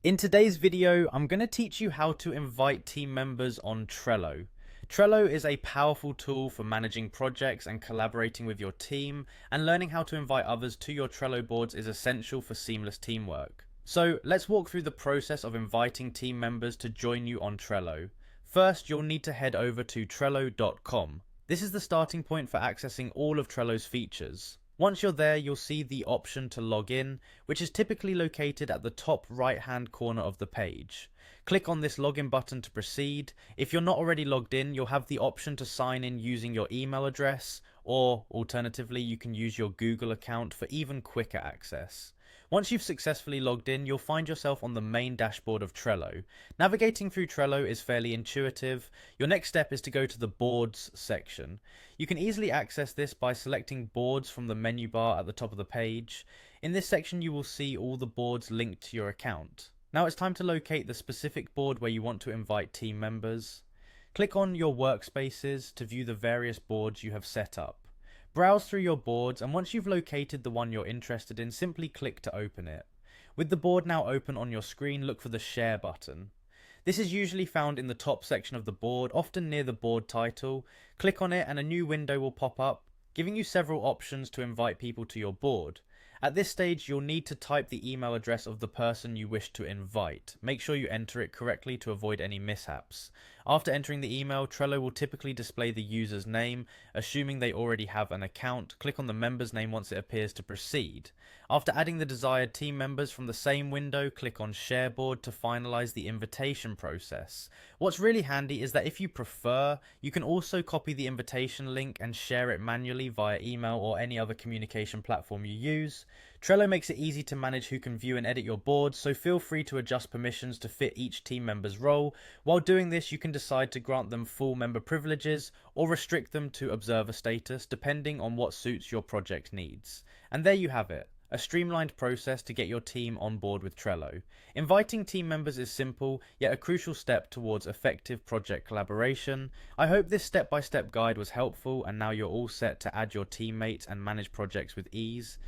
In today's video, I'm going to teach you how to invite team members on Trello. Trello is a powerful tool for managing projects and collaborating with your team, and learning how to invite others to your Trello boards is essential for seamless teamwork. So let's walk through the process of inviting team members to join you on Trello. First, you'll need to head over to Trello.com. This is the starting point for accessing all of Trello's features. Once you're there, you'll see the option to log in, which is typically located at the top right-hand corner of the page. Click on this login button to proceed. If you're not already logged in, you'll have the option to sign in using your email address, or alternatively, you can use your Google account for even quicker access. Once you've successfully logged in, you'll find yourself on the main dashboard of Trello. Navigating through Trello is fairly intuitive. Your next step is to go to the Boards section. You can easily access this by selecting Boards from the menu bar at the top of the page. In this section, you will see all the boards linked to your account. Now it's time to locate the specific board where you want to invite team members. Click on your workspaces to view the various boards you have set up. Browse through your boards, and once you've located the one you're interested in, simply click to open it. With the board now open on your screen, look for the Share button. This is usually found in the top section of the board, often near the board title. Click on it and a new window will pop up, giving you several options to invite people to your board. At this stage, you'll need to type the email address of the person you wish to invite. Make sure you enter it correctly to avoid any mishaps. After entering the email, Trello will typically display the user's name. Assuming they already have an account, click on the member's name once it appears to proceed. After adding the desired team members from the same window, click on Share Board to finalize the invitation process. What's really handy is that if you prefer, you can also copy the invitation link and share it manually via email or any other communication platform you use. Trello makes it easy to manage who can view and edit your boards, so feel free to adjust permissions to fit each team member's role. While doing this, you can decide to grant them full member privileges or restrict them to observer status, depending on what suits your project needs. And there you have it. A streamlined process to get your team on board with Trello. Inviting team members is simple, yet a crucial step towards effective project collaboration. I hope this step-by-step guide was helpful, and now you're all set to add your teammates and manage projects with ease.